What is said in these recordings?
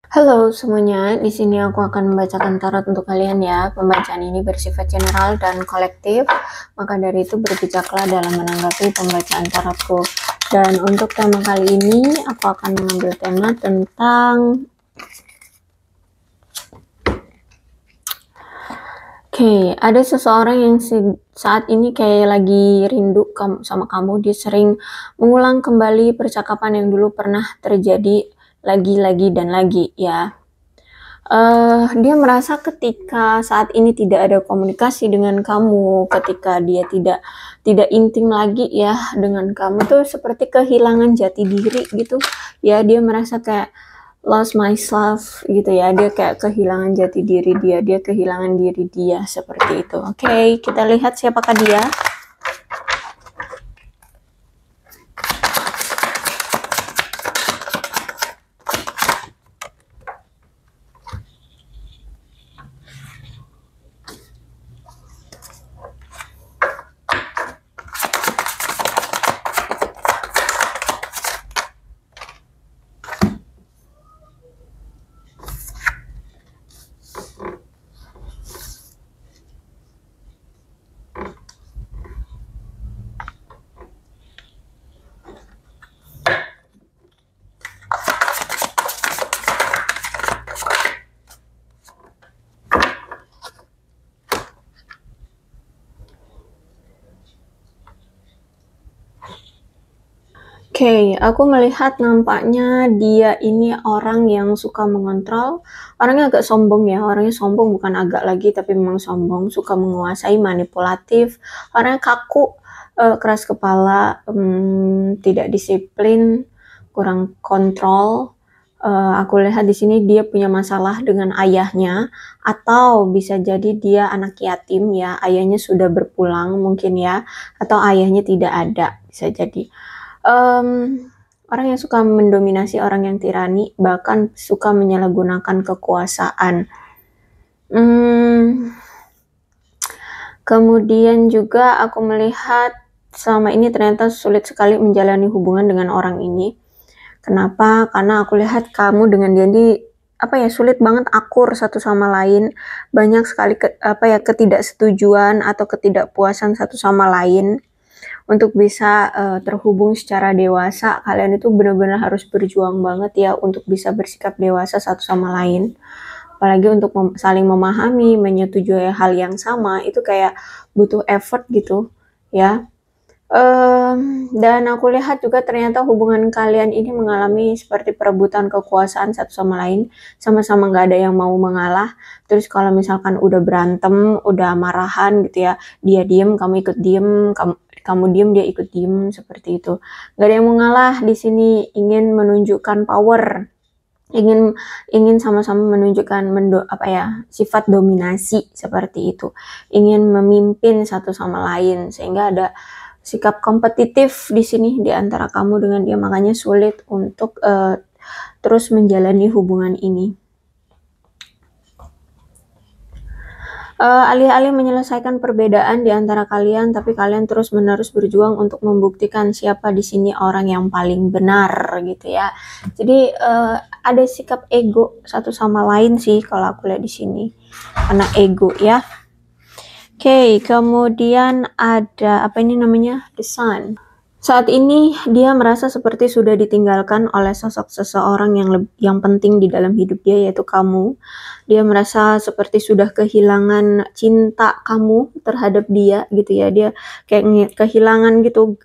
Halo semuanya, di sini aku akan membacakan tarot untuk kalian ya. Pembacaan ini bersifat general dan kolektif, maka dari itu berbijaklah dalam menanggapi pembacaan tarotku. Dan untuk tema kali ini, aku akan mengambil tema tentang ada seseorang yang saat ini kayak lagi rindu sama kamu. Dia sering mengulang kembali percakapan yang dulu pernah terjadi lagi dan lagi ya. Dia merasa ketika saat ini tidak ada komunikasi dengan kamu, ketika dia tidak intim lagi ya dengan kamu, tuh seperti kehilangan jati diri gitu ya. Dia merasa kayak lost myself gitu ya. Dia kayak kehilangan jati diri dia kehilangan diri dia seperti itu. Oke, kita lihat siapakah dia. Aku melihat nampaknya dia ini orang yang suka mengontrol, orangnya agak sombong ya, orangnya sombong bukan agak lagi tapi memang sombong, suka menguasai, manipulatif, orangnya kaku, keras kepala, tidak disiplin, kurang kontrol. Aku lihat di sini dia punya masalah dengan ayahnya, atau bisa jadi dia anak yatim ya, ayahnya sudah berpulang mungkin ya, atau ayahnya tidak ada, bisa jadi. Orang yang suka mendominasi, orang yang tirani, bahkan suka menyalahgunakan kekuasaan. Kemudian juga aku melihat selama ini ternyata sulit sekali menjalani hubungan dengan orang ini. Kenapa? Karena aku lihat kamu dengan dia ini sulit banget akur satu sama lain, banyak sekali ketidaksetujuan atau ketidakpuasan satu sama lain. Untuk bisa terhubung secara dewasa, kalian itu benar-benar harus berjuang banget ya untuk bisa bersikap dewasa satu sama lain. Apalagi untuk saling memahami, menyetujui hal yang sama, itu kayak butuh effort gitu ya. Dan aku lihat juga ternyata hubungan kalian ini mengalami seperti perebutan kekuasaan satu sama lain, sama-sama nggak ada yang mau mengalah. Terus kalau misalkan udah berantem, udah marahan gitu ya, dia diem, kamu ikut diem, kamu diem, dia ikut diem, seperti itu. Nggak ada yang mengalah di sini, ingin menunjukkan power, ingin sama-sama menunjukkan sifat dominasi seperti itu, ingin memimpin satu sama lain, sehingga ada sikap kompetitif di sini di antara kamu dengan dia, makanya sulit untuk terus menjalani hubungan ini. Alih-alih menyelesaikan perbedaan di antara kalian, tapi kalian terus-menerus berjuang untuk membuktikan siapa di sini orang yang paling benar gitu ya. Jadi ada sikap ego satu sama lain sih kalau aku lihat di sini, karena ego ya. Kemudian ada the Sun. Saat ini dia merasa seperti sudah ditinggalkan oleh sosok seseorang yang penting di dalam hidup dia, yaitu kamu. Dia merasa seperti sudah kehilangan cinta kamu terhadap dia gitu ya. Dia kayak kehilangan gitu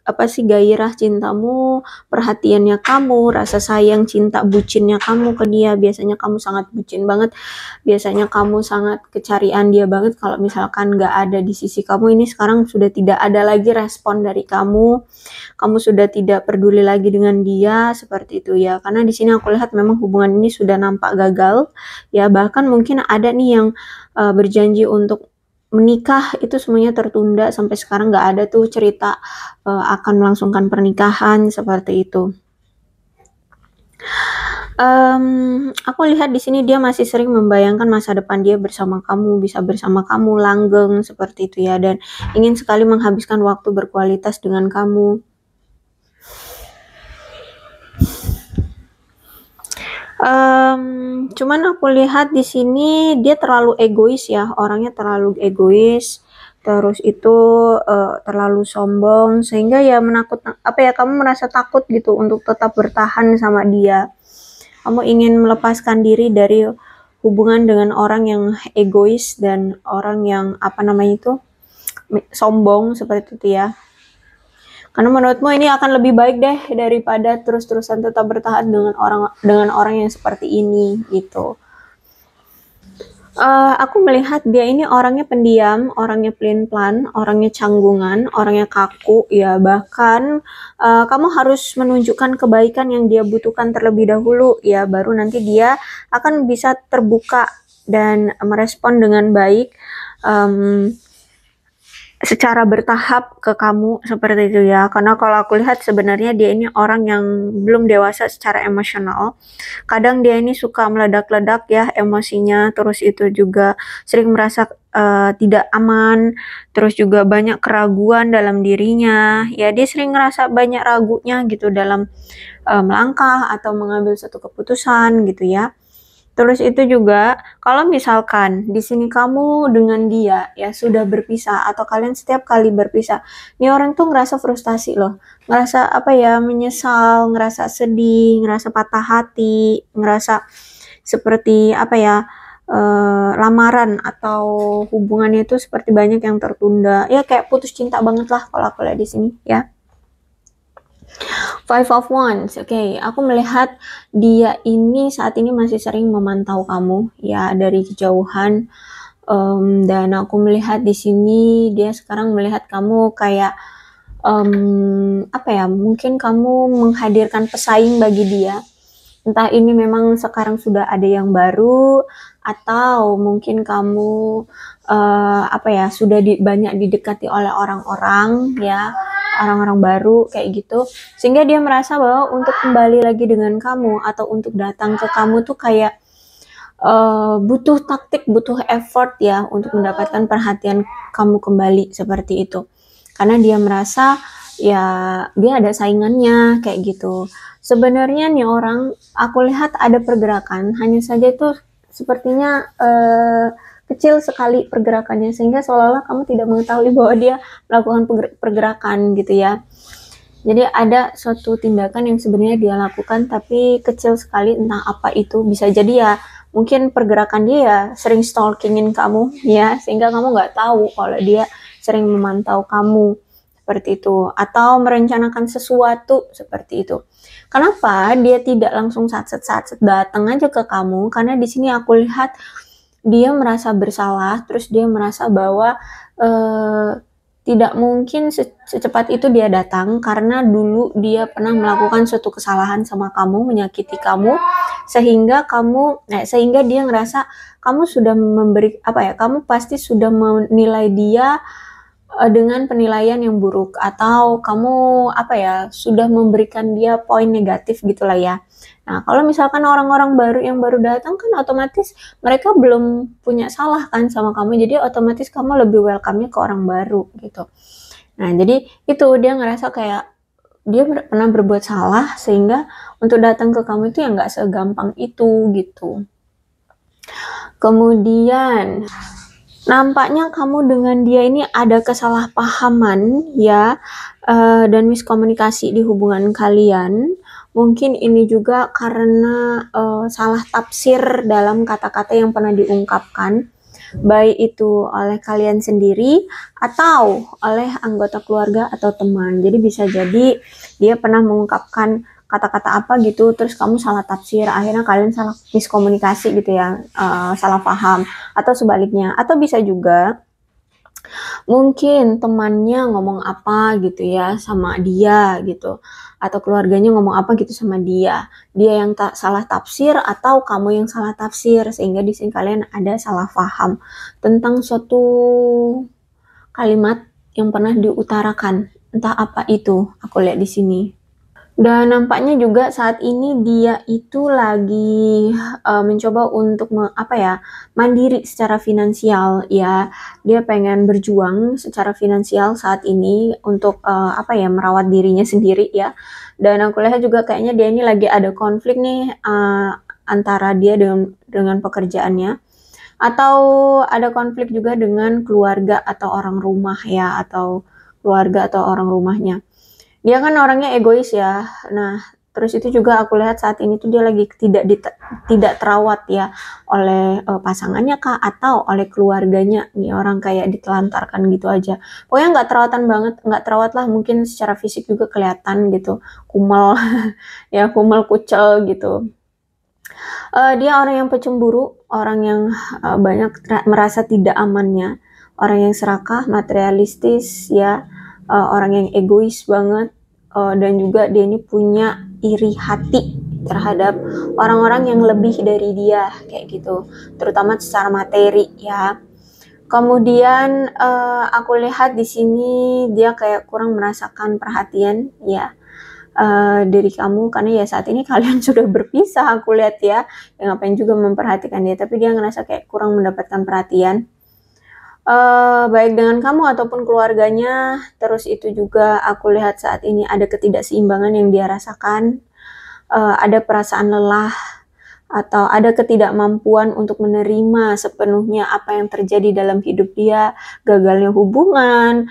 gairah cintamu, perhatiannya kamu, rasa sayang, cinta bucinnya kamu ke dia. Biasanya kamu sangat bucin banget, biasanya kamu sangat kecarian dia banget. Kalau misalkan nggak ada di sisi kamu, ini sekarang sudah tidak ada lagi respon dari kamu sudah tidak peduli lagi dengan dia, seperti itu ya. Karena di sini aku lihat memang hubungan ini sudah nampak gagal ya, bahkan mungkin ada nih yang berjanji untuk menikah, itu semuanya tertunda sampai sekarang, nggak ada tuh cerita akan melangsungkan pernikahan seperti itu. Aku lihat di sini dia masih sering membayangkan masa depan dia bersama kamu, bisa bersama kamu langgeng seperti itu ya, dan ingin sekali menghabiskan waktu berkualitas dengan kamu. Cuman aku lihat di sini dia terlalu egois ya, orangnya terlalu egois. Terus itu terlalu sombong sehingga ya kamu merasa takut gitu untuk tetap bertahan sama dia. Kamu ingin melepaskan diri dari hubungan dengan orang yang egois dan orang yang sombong seperti itu ya. Karena menurutmu ini akan lebih baik deh daripada terus-terusan tetap bertahan dengan orang yang seperti ini gitu. Aku melihat dia ini orangnya pendiam, orangnya pelin-pelan, orangnya canggungan, orangnya kaku, ya bahkan kamu harus menunjukkan kebaikan yang dia butuhkan terlebih dahulu, ya baru nanti dia akan bisa terbuka dan merespon dengan baik secara bertahap ke kamu seperti itu ya. Karena kalau aku lihat sebenarnya dia ini orang yang belum dewasa secara emosional. Kadang dia ini suka meledak-ledak ya emosinya, terus itu juga sering merasa tidak aman, terus juga banyak keraguan dalam dirinya. Ya dia sering ngerasa banyak ragunya gitu dalam melangkah atau mengambil satu keputusan gitu ya. Terus itu juga kalau misalkan di sini kamu dengan dia ya sudah berpisah atau kalian setiap kali berpisah, ini orang tuh ngerasa frustasi loh, ngerasa menyesal, ngerasa sedih, ngerasa patah hati, ngerasa seperti lamaran atau hubungannya itu seperti banyak yang tertunda, ya kayak putus cinta banget lah kalau aku lihat di sini ya. Five of Wands, oke, aku melihat dia ini saat ini masih sering memantau kamu ya dari kejauhan, dan aku melihat di sini dia sekarang melihat kamu kayak mungkin kamu menghadirkan pesaing bagi dia. Entah ini memang sekarang sudah ada yang baru atau mungkin kamu sudah banyak didekati oleh orang-orang ya, orang-orang baru kayak gitu, sehingga dia merasa bahwa untuk kembali lagi dengan kamu atau untuk datang ke kamu tuh kayak butuh taktik, butuh effort ya untuk mendapatkan perhatian kamu kembali seperti itu. Karena dia merasa ya dia ada saingannya kayak gitu. Sebenarnya nih orang, aku lihat ada pergerakan, hanya saja itu sepertinya kecil sekali pergerakannya sehingga seolah-olah kamu tidak mengetahui bahwa dia melakukan pergerakan gitu ya. Jadi ada suatu tindakan yang sebenarnya dia lakukan tapi kecil sekali, entah apa itu. Bisa jadi ya mungkin pergerakan dia ya sering stalkingin kamu ya, sehingga kamu nggak tahu kalau dia sering memantau kamu seperti itu, atau merencanakan sesuatu seperti itu. Kenapa dia tidak langsung satset datang aja ke kamu? Karena di sini aku lihat dia merasa bersalah, terus dia merasa bahwa tidak mungkin secepat itu dia datang karena dulu dia pernah melakukan suatu kesalahan sama kamu, menyakiti kamu, sehingga dia ngerasa kamu sudah memberi kamu pasti sudah menilai dia dengan penilaian yang buruk, atau kamu sudah memberikan dia poin negatif gitulah ya. Nah, kalau misalkan orang-orang baru yang baru datang kan otomatis mereka belum punya salah kan sama kamu, jadi otomatis kamu lebih welcome-nya ke orang baru gitu. Nah, jadi itu dia ngerasa kayak dia pernah berbuat salah sehingga untuk datang ke kamu itu ya nggak segampang itu gitu. Kemudian nampaknya kamu dengan dia ini ada kesalahpahaman ya, dan miskomunikasi di hubungan kalian. Mungkin ini juga karena salah tafsir dalam kata-kata yang pernah diungkapkan, baik itu oleh kalian sendiri atau oleh anggota keluarga atau teman. Jadi bisa jadi dia pernah mengungkapkan kata-kata apa gitu, terus kamu salah tafsir, akhirnya kalian salah miskomunikasi gitu ya, salah paham, atau sebaliknya. Atau bisa juga mungkin temannya ngomong apa gitu ya sama dia gitu, atau keluarganya ngomong apa gitu sama dia yang salah tafsir atau kamu yang salah tafsir, sehingga di sini kalian ada salah paham tentang suatu kalimat yang pernah diutarakan, entah apa itu aku lihat di sini. Dan nampaknya juga saat ini dia itu lagi mencoba untuk mandiri secara finansial ya. Dia pengen berjuang secara finansial saat ini untuk merawat dirinya sendiri ya. Dan aku lihat juga kayaknya dia ini lagi ada konflik nih antara dia dengan pekerjaannya, atau ada konflik juga dengan keluarga atau orang rumah ya, atau keluarga atau orang rumahnya. Dia kan orangnya egois ya. Nah, terus itu juga aku lihat saat ini tuh dia lagi tidak terawat ya oleh pasangannya kah atau oleh keluarganya. Nih orang kayak ditelantarkan gitu aja. Pokoknya nggak terawatan banget, nggak terawat lah, mungkin secara fisik juga kelihatan gitu, kumel ya, kumel kucel gitu. Dia orang yang pecemburu, orang yang banyak merasa tidak amannya, orang yang serakah, materialistis ya, orang yang egois banget, dan juga dia ini punya iri hati terhadap orang-orang yang lebih dari dia kayak gitu, terutama secara materi ya. Kemudian aku lihat di sini dia kayak kurang merasakan perhatian ya dari kamu, karena ya saat ini kalian sudah berpisah aku lihat ya ngapain juga memperhatikan dia, tapi dia ngerasa kayak kurang mendapatkan perhatian baik dengan kamu ataupun keluarganya. Terus itu juga aku lihat saat ini ada ketidakseimbangan yang dia rasakan, ada perasaan lelah atau ada ketidakmampuan untuk menerima sepenuhnya apa yang terjadi dalam hidup dia, gagalnya hubungan,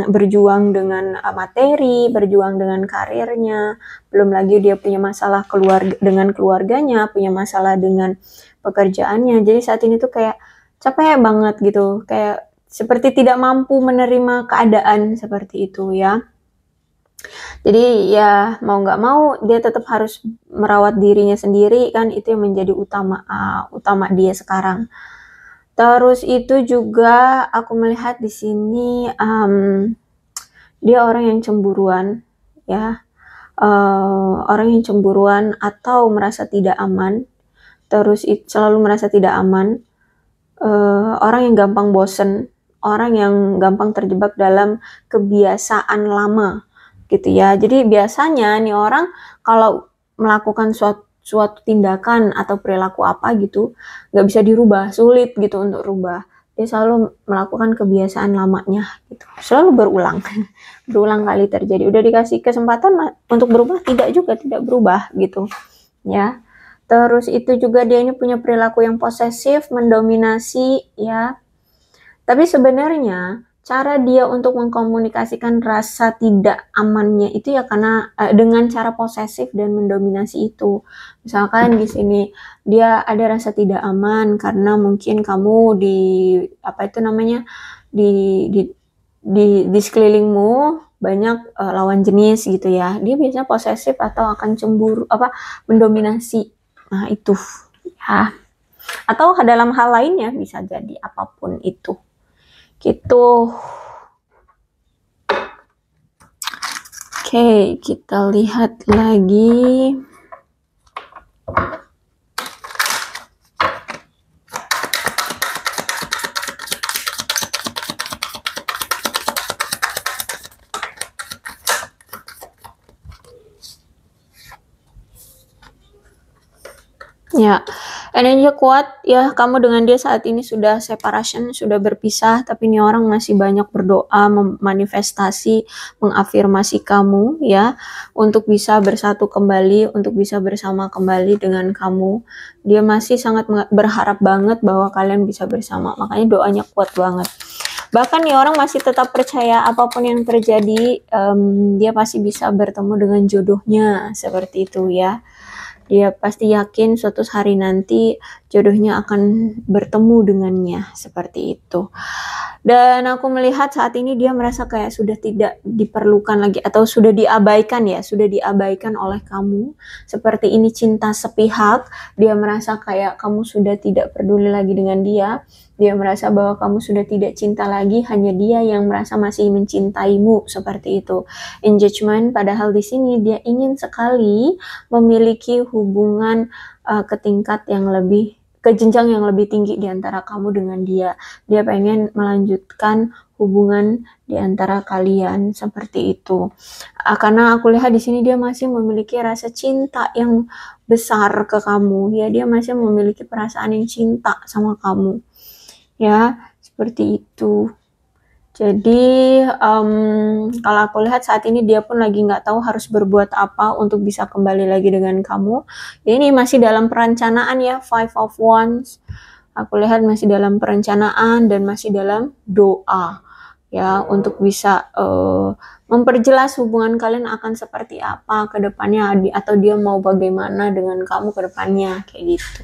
berjuang dengan materi, berjuang dengan karirnya, belum lagi dia punya masalah dengan keluarganya, punya masalah dengan pekerjaannya. Jadi saat ini tuh kayak capek banget gitu, kayak seperti tidak mampu menerima keadaan seperti itu ya. Jadi ya mau nggak mau dia tetap harus merawat dirinya sendiri kan, itu yang menjadi utama dia sekarang. Terus itu juga aku melihat di sini dia orang yang cemburuan ya, orang yang cemburuan atau merasa tidak aman, terus selalu merasa tidak aman, orang yang gampang bosen, orang yang gampang terjebak dalam kebiasaan lama gitu ya. Jadi biasanya nih orang kalau melakukan suatu tindakan atau perilaku apa gitu, nggak bisa dirubah, sulit gitu untuk rubah. Dia selalu melakukan kebiasaan lamanya gitu, selalu berulang, berulang kali terjadi. Udah dikasih kesempatan untuk berubah, tidak berubah gitu ya. Terus itu juga dia ini punya perilaku yang posesif, mendominasi ya. Tapi sebenarnya cara dia untuk mengkomunikasikan rasa tidak amannya itu ya karena dengan cara posesif dan mendominasi itu. Misalkan di sini dia ada rasa tidak aman karena mungkin kamu di di sekelilingmu banyak lawan jenis gitu ya. Dia biasanya posesif atau akan cemburu mendominasi. Nah, itu ya. Atau dalam hal lainnya bisa jadi apapun itu. Gitu. Oke, kita lihat lagi. Ya, energinya kuat ya, kamu dengan dia saat ini sudah separation, sudah berpisah, tapi ini orang masih banyak berdoa, memanifestasi, mengafirmasi kamu ya, untuk bisa bersatu kembali, untuk bisa bersama kembali dengan kamu. Dia masih sangat berharap banget bahwa kalian bisa bersama, makanya doanya kuat banget. Bahkan nih orang masih tetap percaya apapun yang terjadi, dia pasti bisa bertemu dengan jodohnya, seperti itu ya. Dia pasti yakin suatu hari nanti jodohnya akan bertemu dengannya, seperti itu. Dan aku melihat saat ini dia merasa kayak sudah tidak diperlukan lagi atau sudah diabaikan ya, sudah diabaikan oleh kamu. Seperti ini cinta sepihak, dia merasa kayak kamu sudah tidak peduli lagi dengan dia. Dia merasa bahwa kamu sudah tidak cinta lagi, hanya dia yang merasa masih mencintaimu, seperti itu. Engagement, padahal di sini dia ingin sekali memiliki hubungan ke jenjang yang lebih tinggi di antara kamu dengan dia. Dia pengen melanjutkan hubungan di antara kalian, seperti itu. Karena aku lihat di sini dia masih memiliki rasa cinta yang besar ke kamu, ya, dia masih memiliki perasaan yang cinta sama kamu. Ya, seperti itu. Jadi kalau aku lihat saat ini dia pun lagi nggak tahu harus berbuat apa untuk bisa kembali lagi dengan kamu. Ini masih dalam perencanaan ya, Five of Wands. Aku lihat masih dalam perencanaan dan masih dalam doa ya, untuk bisa memperjelas hubungan kalian akan seperti apa ke depannya, atau dia mau bagaimana dengan kamu ke depannya, kayak gitu.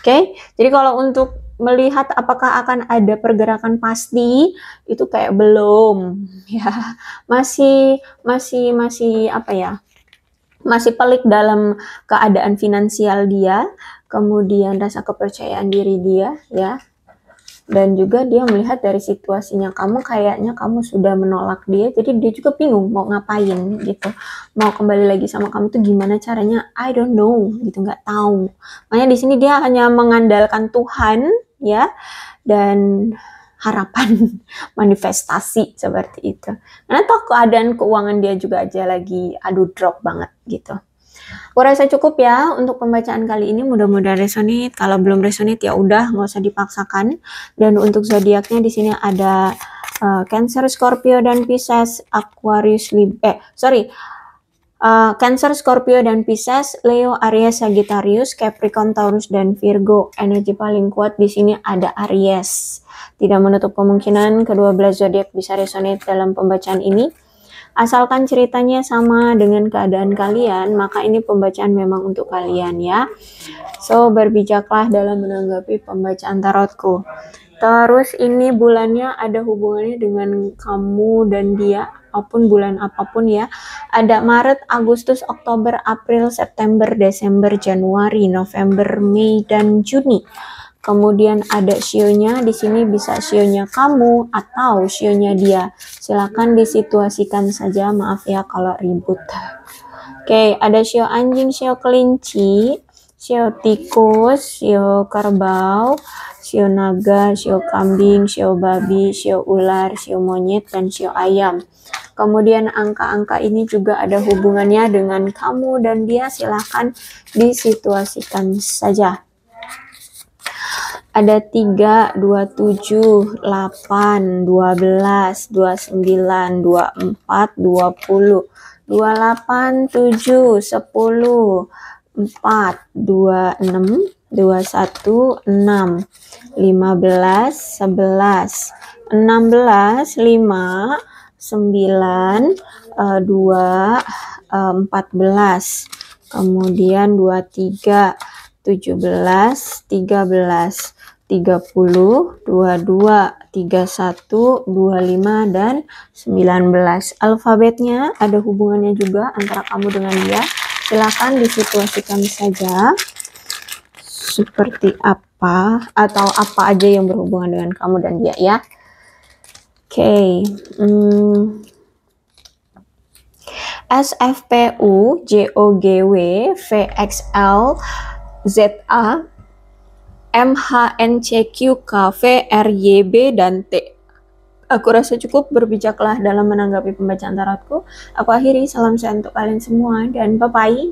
Oke, jadi kalau untuk melihat apakah akan ada pergerakan pasti, itu kayak belum ya. Masih apa ya? Masih pelik dalam keadaan finansial dia, kemudian rasa kepercayaan diri dia ya. Dan juga dia melihat dari situasinya kamu, kayaknya kamu sudah menolak dia, jadi dia juga bingung mau ngapain gitu. Mau kembali lagi sama kamu tuh gimana caranya, I don't know gitu, nggak tahu. Makanya di sini dia hanya mengandalkan Tuhan ya, dan harapan manifestasi seperti itu. Karena toh keadaan keuangan dia juga aja lagi aduh drop banget gitu. Aku rasa cukup ya untuk pembacaan kali ini, mudah-mudahan resonate. Kalau belum resonate ya udah, nggak usah dipaksakan. Dan untuk zodiaknya di sini ada Cancer, Scorpio dan Pisces, Aquarius, Cancer, Scorpio dan Pisces, Leo, Aries, Sagittarius, Capricorn, Taurus dan Virgo. Energi paling kuat di sini ada Aries. Tidak menutup kemungkinan kedua belas zodiak bisa resonate dalam pembacaan ini. Asalkan ceritanya sama dengan keadaan kalian, maka ini pembacaan memang untuk kalian ya. So, berbijaklah dalam menanggapi pembacaan tarotku. Terus ini bulannya ada hubungannya dengan kamu dan dia, apapun bulan apapun ya. Ada Maret, Agustus, Oktober, April, September, Desember, Januari, November, Mei, dan Juni. Kemudian ada shio-nya, di sini bisa shio-nya kamu atau shio-nya dia. Silakan disituasikan saja, maaf ya kalau ribut. Oke, ada shio anjing, shio kelinci, shio tikus, shio kerbau, shio naga, shio kambing, shio babi, shio ular, shio monyet, dan shio ayam. Kemudian angka-angka ini juga ada hubungannya dengan kamu dan dia, silakan disituasikan saja. Ada 3, 27, 8, 12, 29, 24, 20, 28, 7, 10, 4, 26, 21, 6, 15, 11, 16, 5, 9, 2, 14, kemudian 23, 17, 13, 30, 22, 31, 25, dan 19. Alfabetnya ada hubungannya juga antara kamu dengan dia. Silakan disituasikan saja seperti apa atau apa aja yang berhubungan dengan kamu dan dia ya. Oke. SFPU, JOGW, VXL, ZA, MHNCQ, KV, RYB, dan T. Aku rasa cukup, berbijaklah dalam menanggapi pembacaan tarotku. Aku akhiri, salam sehat untuk kalian semua, dan bye-bye.